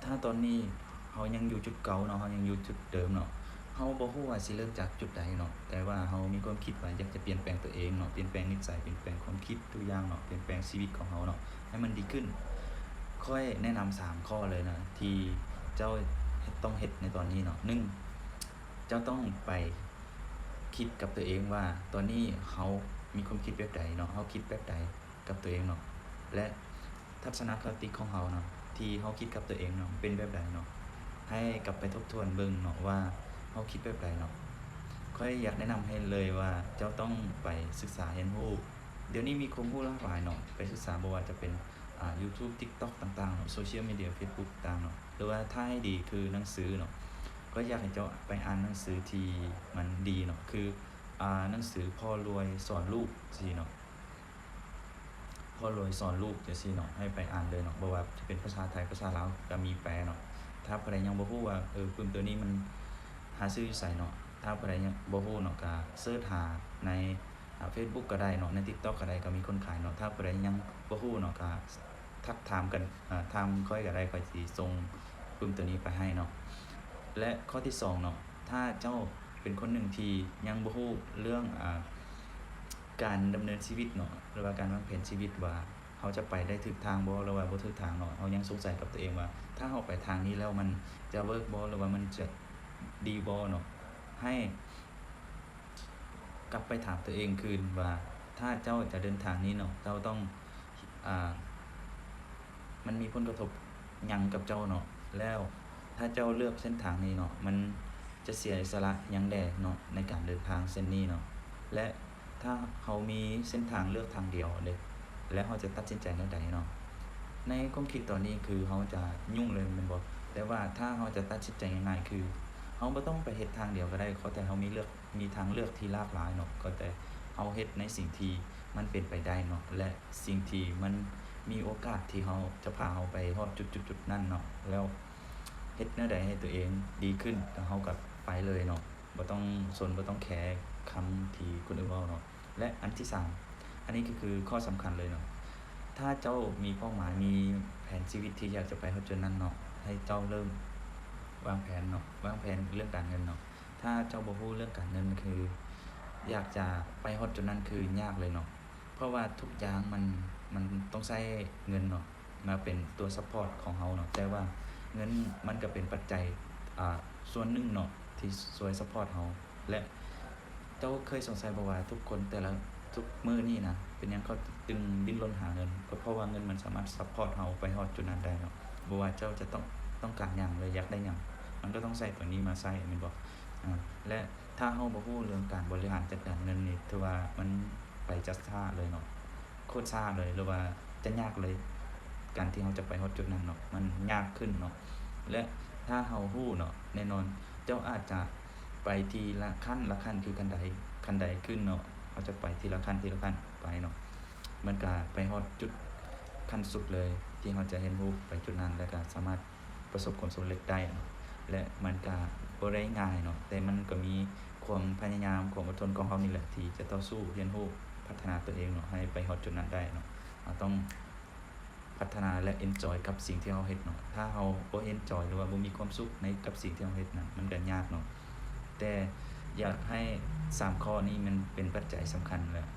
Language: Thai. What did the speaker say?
ถ้าตอนนี้เฮายังอยู่จุดเก่าเนาะเฮายังอยู่จุดเดิมเนาะเฮาบ่ฮู้ว่าสิเริ่มจากจุดใดเนาะแต่ว่าเฮามีความคิดว่าอยากจะเปลี่ยนแปลงตัวเองเนาะเปลี่ยนแปลงนิสัยเปลี่ยนแปลงความคิดทุกอย่างเนาะเปลี่ยนแปลงชีวิตของเฮาเนาะให้มันดีขึ้นค่อยแนะนำ3ข้อเลยนะที่เจ้าต้องเฮ็ดในตอนนี้เนาะ1เจ้าต้องไปคิดกับตัวเองว่าตอนนี้เฮามีความคิดแบบใดเนาะเฮาคิดแบบใดกับตัวเองเนาะและทัศนคติของเฮาเนาะที่เฮาคิดกับตัวเองเนาะเป็นแบบใดเนาะให้กลับไปทบทวนเบิ่งเนาะว่าเฮาคิดแบบใดเนาะค่อยอยากแนะนำให้เลยว่าเจ้าต้องไปศึกษาเรียนรู้เดี๋ยวนี้มีความรู้หลากหลายเนาะไปศึกษาบ่ว่าจะเป็นYouTube TikTok ต่างๆเนาะโซเชียลมีเดีย Facebook ต่างเนาะหรือว่าถ้าให้ดีคือหนังสือเนาะก็อยากให้เจ้าไปอ่านหนังสือที่มันดีเนาะคือหนังสือพ่อรวยสอนลูกสิเนาะพ่อรวยสอนลูกจังซี่เนาะให้ไปอ่านเลยเนาะบ่ว่าจะเป็นภาษาไทยภาษาลาวก็มีแปลเนาะถ้าผู้ใดยังบ่ฮู้ว่าปึ้มตัวนี้มันหาซื้ออยู่ไสเนาะถ้าผู้ใดยังบ่ฮู้เนาะก็เสิร์ชหาในFacebook ก็ได้เนาะใน TikTok ก็ได้ก็มีคนขายเนาะถ้าผู้ใดยังบ่ฮู้เนาะก็ทักถามกันถามค่อยก็ได้ค่อยสิส่งปึ้มตัวนี้ไปให้เนาะและข้อที่2เนาะถ้าเจ้าเป็นคนหนึ่งที่ยังบ่ฮู้เรื่องการดำเนินชีวิตเนาะหรือว่าการวางแผนชีวิตว่าเขาจะไปได้ถูกทางบ่หรือว่าบ่ถูกทางเนาะเขายังสงสัยกับตัวเองว่าถ้าเราไปทางนี้แล้วมันจะเวิร์กบ่หรือว่ามันจะดีบ่เนาะให้กลับไปถามตัวเองคืนว่าถ้าเจ้าจะเดินทางนี้เนาะเจ้าต้องมันมีผลกระทบหยังกับเจ้าเนาะแล้วถ้าเจ้าเลือกเส้นทางนี้เนาะมันจะเสียอิสระหยังแด่เนาะในการเดินทางเส้นนี้เนาะและถ้าเขามีเส้นทางเลือกทางเดียวเลยแล้วเขาจะตัดสินใจแนวใดเนาะในความคิดตอนนี้คือเขาจะยุ่งเลยแม่นบ่แต่ว่าถ้าเขาจะตัดสินใจง่ายๆคือเขาบ่ต้องไปเฮ็ดทางเดียวก็ได้ขอแต่เขามีทางเลือกที่หลากหลายเนาะก็แต่เขาเฮ็ดในสิ่งที่มันเป็นไปได้เนาะและสิ่งที่มันมีโอกาสที่เขาจะพาเราไปฮอดจุดๆๆนั้นเนาะแล้วเฮ็ดแนวใดให้ตัวเองดีขึ้นก็เราก็ไปเลยเนาะบ่ต้องสนบ่ต้องแคร์คำที่คนอื่นเว้าเนาะและอันที่3อันนี้ก็คือข้อสำคัญเลยเนาะถ้าเจ้ามีเป้าหมายมีแผนชีวิตที่อยากจะไปฮอดจุดนั้นเนาะให้เจ้าเริ่มวางแผนเนาะวางแผนเรื่องการเงินเนาะถ้าเจ้าบ่รู้เรื่องการเงินคืออยากจะไปฮอดจุดนั้นคือยากเลยเนาะเพราะว่าทุกอย่างมันต้องใช้เงินเนาะมาเป็นตัวซัปพอร์ตของเราเนาะแต่ว่าเงินมันก็เป็นปัจจัยส่วนหนึ่งเนาะที่ช่วยซัปพอร์ตเราและเจ้าเคยสงสัยบ่ว่าทุกคนแต่ละทุกมื้อนี้นะเป็นหยังเขาจึงดิ้นรนหาเงินก็เพราะว่าเงินมันสามารถซัปพอร์ตเราไปฮอดจุดนั้นได้เนาะบ่ว่าเจ้าจะต้องการหยังหรืออยากได้หยังมันก็ต้องใช้ตัวนี้มาใช้แม่นบ่และถ้าเราบ่รู้เรื่องการบริหารจัดการเงินนี่ถือว่ามันไปจัดช้าเลยเนาะโคตรช้าเลยหรือว่าจะยากเลยการที่เราจะไปฮอดจุดนั้นเนาะมันยากขึ้นเนาะและถ้าเรารู้เนาะแน่นอนเจ้าอาจจะไปทีละขั้นคือขั้นใดขึ้นเนาะเขาจะไปทีละขั้นไปเนาะมันก็ไปฮอดจุดขั้นสุดเลยที่เราจะเห็นรู้ไปจุดนั้นแล้วก็สามารถประสบความสำเร็จได้เนาะและมันก็บ่ได้ง่ายเนาะแต่มันก็มีความพยายามความอดทนของเรานี่แหละที่จะต่อสู้เรียนรู้พัฒนาตัวเองเนาะให้ไปฮอดจุดนั้นได้เนาะเราต้องพัฒนาและเอนจอยกับสิ่งที่เราเฮ็ดเนาะถ้าเราบ่เอนจอยหรือว่าบ่มีความสุขในกับสิ่งที่เราเฮ็ดนั้นมันก็ยากเนาะแต่อยากให้3ข้อนี้มันเป็นปัจจัยสำคัญแหละ